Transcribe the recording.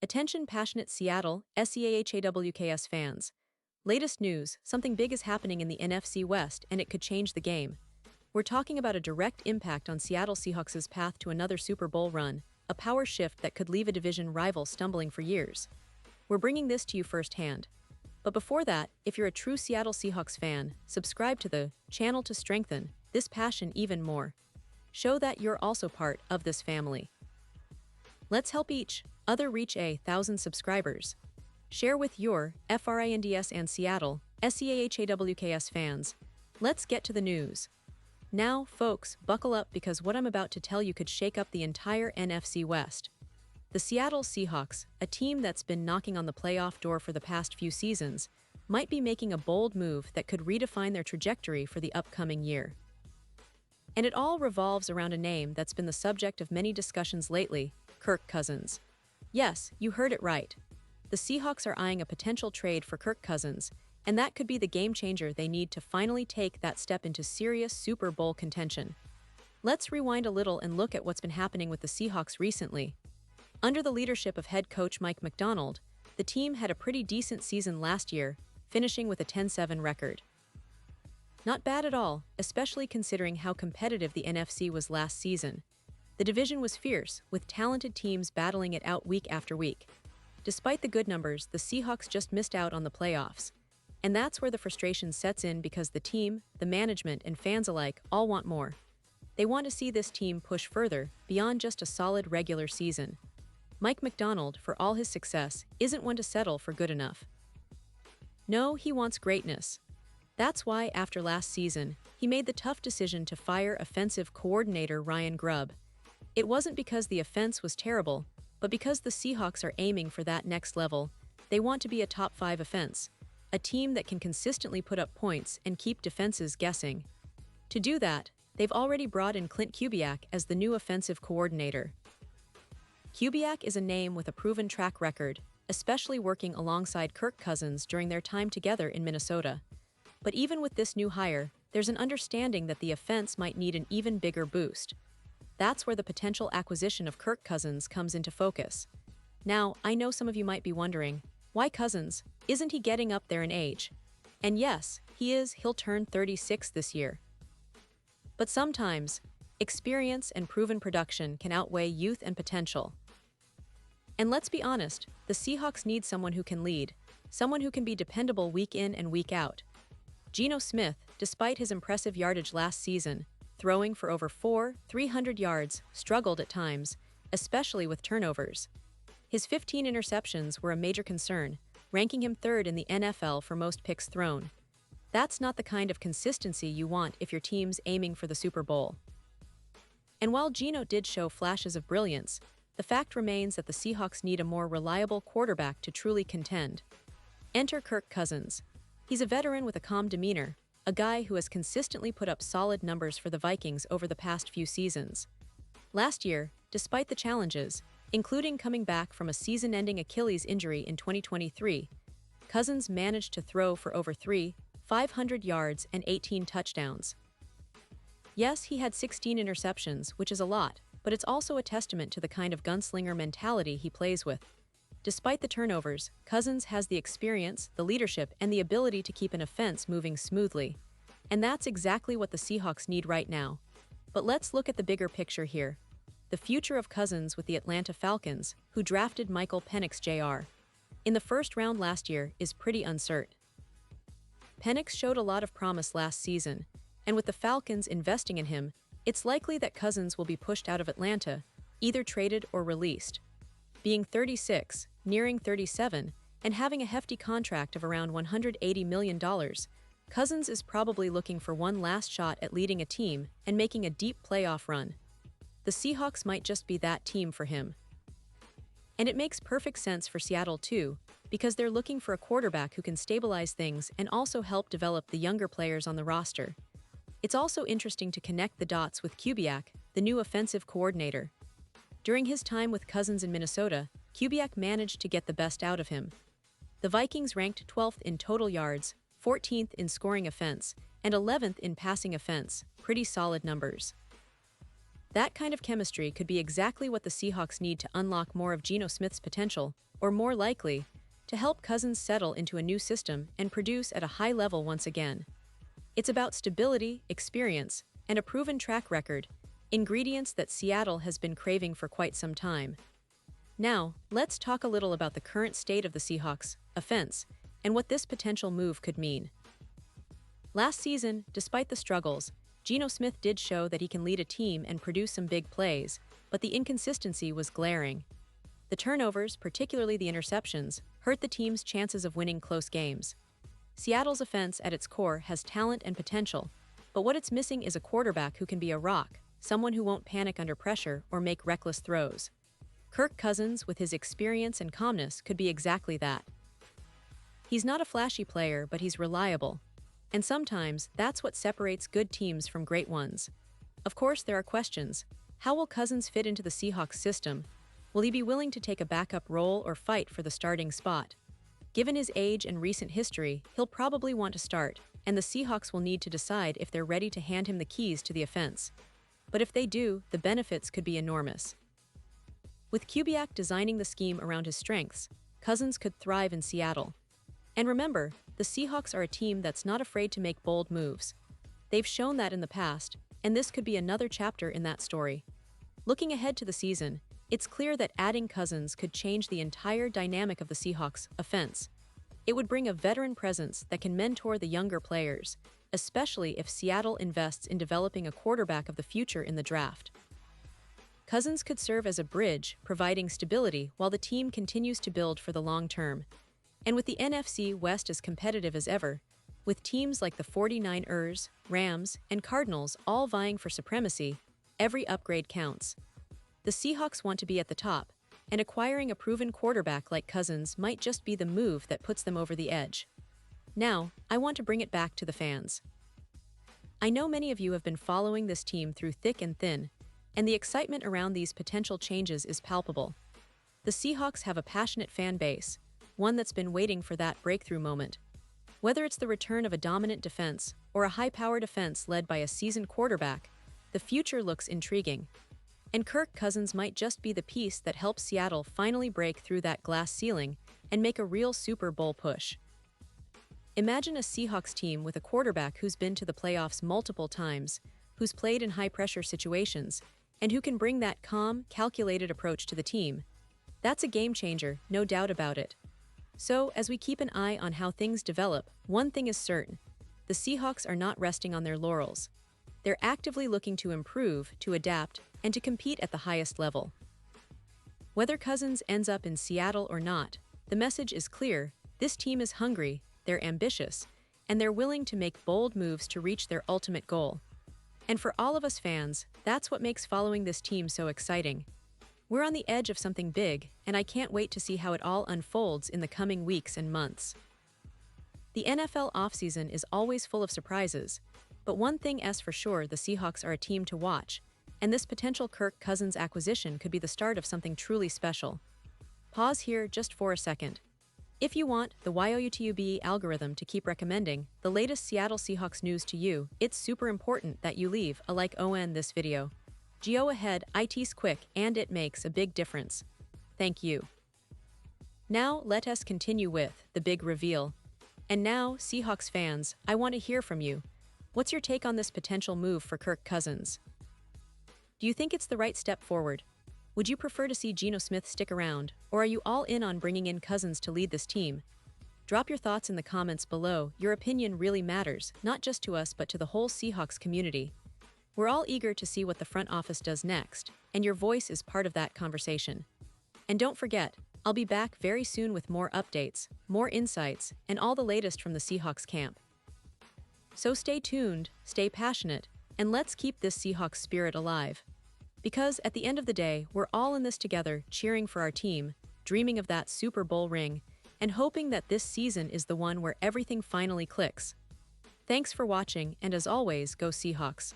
Attention passionate Seattle, SEAHAWKS fans. Latest news, something big is happening in the NFC West and it could change the game. We're talking about a direct impact on Seattle Seahawks' path to another Super Bowl run, a power shift that could leave a division rival stumbling for years. We're bringing this to you firsthand. But before that, if you're a true Seattle Seahawks fan, subscribe to the channel to strengthen this passion even more. Show that you're also part of this family. Let's help each other reach 1,000 subscribers. Share with your FRINDS and Seattle, SEAHAWKS fans. Let's get to the news. Now, folks, buckle up because what I'm about to tell you could shake up the entire NFC West. The Seattle Seahawks, a team that's been knocking on the playoff door for the past few seasons, might be making a bold move that could redefine their trajectory for the upcoming year. And it all revolves around a name that's been the subject of many discussions lately: Kirk Cousins. Yes, you heard it right. The Seahawks are eyeing a potential trade for Kirk Cousins, and that could be the game changer they need to finally take that step into serious Super Bowl contention. Let's rewind a little and look at what's been happening with the Seahawks recently. Under the leadership of head coach Mike Macdonald, the team had a pretty decent season last year, finishing with a 10-7 record. Not bad at all, especially considering how competitive the NFC was last season. The division was fierce, with talented teams battling it out week after week. Despite the good numbers, the Seahawks just missed out on the playoffs. And that's where the frustration sets in because the team, the management, and fans alike all want more. They want to see this team push further, beyond just a solid regular season. Mike Macdonald, for all his success, isn't one to settle for good enough. No, he wants greatness. That's why, after last season, he made the tough decision to fire offensive coordinator Ryan Grubb. It wasn't because the offense was terrible, but because the Seahawks are aiming for that next level. They want to be a top 5 offense, a team that can consistently put up points and keep defenses guessing. To do that, they've already brought in Clint Kubiak as the new offensive coordinator. Kubiak is a name with a proven track record, especially working alongside Kirk Cousins during their time together in Minnesota. But even with this new hire, there's an understanding that the offense might need an even bigger boost. That's where the potential acquisition of Kirk Cousins comes into focus. Now, I know some of you might be wondering, why Cousins? Isn't he getting up there in age? And yes, he is. He'll turn 36 this year. But sometimes, experience and proven production can outweigh youth and potential. And let's be honest, the Seahawks need someone who can lead, someone who can be dependable week in and week out. Geno Smith, despite his impressive yardage last season, throwing for over 300 yards, struggled at times, especially with turnovers. His 15 interceptions were a major concern, ranking him third in the NFL for most picks thrown. That's not the kind of consistency you want if your team's aiming for the Super Bowl. And while Geno did show flashes of brilliance, the fact remains that the Seahawks need a more reliable quarterback to truly contend. Enter Kirk Cousins. He's a veteran with a calm demeanor, a guy who has consistently put up solid numbers for the Vikings over the past few seasons. Last year, despite the challenges, including coming back from a season-ending Achilles injury in 2023, Cousins managed to throw for over 500 yards and 18 touchdowns. Yes, he had 16 interceptions, which is a lot, but it's also a testament to the kind of gunslinger mentality he plays with. Despite the turnovers, Cousins has the experience, the leadership, and the ability to keep an offense moving smoothly. And that's exactly what the Seahawks need right now. But let's look at the bigger picture here. The future of Cousins with the Atlanta Falcons, who drafted Michael Penix Jr. in the first round last year, is pretty uncertain. Penix showed a lot of promise last season, and with the Falcons investing in him, it's likely that Cousins will be pushed out of Atlanta, either traded or released. Being 36, nearing 37, and having a hefty contract of around $180 million, Cousins is probably looking for one last shot at leading a team and making a deep playoff run. The Seahawks might just be that team for him. And it makes perfect sense for Seattle too, because they're looking for a quarterback who can stabilize things and also help develop the younger players on the roster. It's also interesting to connect the dots with Kubiak, the new offensive coordinator. During his time with Cousins in Minnesota, Kubiak managed to get the best out of him. The Vikings ranked 12th in total yards, 14th in scoring offense, and 11th in passing offense, pretty solid numbers. That kind of chemistry could be exactly what the Seahawks need to unlock more of Geno Smith's potential, or more likely, to help Cousins settle into a new system and produce at a high level once again. It's about stability, experience, and a proven track record, ingredients that Seattle has been craving for quite some time. Now, let's talk a little about the current state of the Seahawks offense and what this potential move could mean. Last season, despite the struggles, Geno Smith did show that he can lead a team and produce some big plays, but the inconsistency was glaring. The turnovers, particularly the interceptions, hurt the team's chances of winning close games. Seattle's offense at its core has talent and potential, but what it's missing is a quarterback who can be a rock, someone who won't panic under pressure or make reckless throws. Kirk Cousins, with his experience and calmness, could be exactly that. He's not a flashy player, but he's reliable. And sometimes, that's what separates good teams from great ones. Of course, there are questions. How will Cousins fit into the Seahawks system? Will he be willing to take a backup role or fight for the starting spot? Given his age and recent history, he'll probably want to start, and the Seahawks will need to decide if they're ready to hand him the keys to the offense. But if they do, the benefits could be enormous. With Kubiak designing the scheme around his strengths, Cousins could thrive in Seattle. And remember, the Seahawks are a team that's not afraid to make bold moves. They've shown that in the past, and this could be another chapter in that story. Looking ahead to the season, it's clear that adding Cousins could change the entire dynamic of the Seahawks' offense. It would bring a veteran presence that can mentor the younger players, especially if Seattle invests in developing a quarterback of the future in the draft. Cousins could serve as a bridge, providing stability while the team continues to build for the long term. And with the NFC West as competitive as ever, with teams like the 49ers, Rams, and Cardinals all vying for supremacy, every upgrade counts. The Seahawks want to be at the top, and acquiring a proven quarterback like Cousins might just be the move that puts them over the edge. Now, I want to bring it back to the fans. I know many of you have been following this team through thick and thin, and the excitement around these potential changes is palpable. The Seahawks have a passionate fan base, one that's been waiting for that breakthrough moment. Whether it's the return of a dominant defense or a high-powered offense led by a seasoned quarterback, the future looks intriguing. And Kirk Cousins might just be the piece that helps Seattle finally break through that glass ceiling and make a real Super Bowl push. Imagine a Seahawks team with a quarterback who's been to the playoffs multiple times, who's played in high-pressure situations, and who can bring that calm, calculated approach to the team. That's a game-changer, no doubt about it. So, as we keep an eye on how things develop, one thing is certain: the Seahawks are not resting on their laurels. They're actively looking to improve, to adapt, and to compete at the highest level. Whether Cousins ends up in Seattle or not, the message is clear: this team is hungry, they're ambitious, and they're willing to make bold moves to reach their ultimate goal. And for all of us fans, that's what makes following this team so exciting. We're on the edge of something big, and I can't wait to see how it all unfolds in the coming weeks and months. The NFL offseason is always full of surprises, but one thing is for sure: the Seahawks are a team to watch, and this potential Kirk Cousins acquisition could be the start of something truly special. Pause here just for a second. If you want the YouTube algorithm to keep recommending the latest Seattle Seahawks news to you, it's super important that you leave a like on this video. Go ahead, it's quick and it makes a big difference. Thank you. Now let us continue with the big reveal. And now, Seahawks fans, I want to hear from you. What's your take on this potential move for Kirk Cousins? Do you think it's the right step forward? Would you prefer to see Geno Smith stick around, or are you all in on bringing in Cousins to lead this team? Drop your thoughts in the comments below. Your opinion really matters, not just to us but to the whole Seahawks community. We're all eager to see what the front office does next, and your voice is part of that conversation. And don't forget, I'll be back very soon with more updates, more insights, and all the latest from the Seahawks camp. So stay tuned, stay passionate, and let's keep this Seahawks spirit alive. Because at the end of the day, we're all in this together, cheering for our team, dreaming of that Super Bowl ring, and hoping that this season is the one where everything finally clicks. Thanks for watching, and as always, go Seahawks.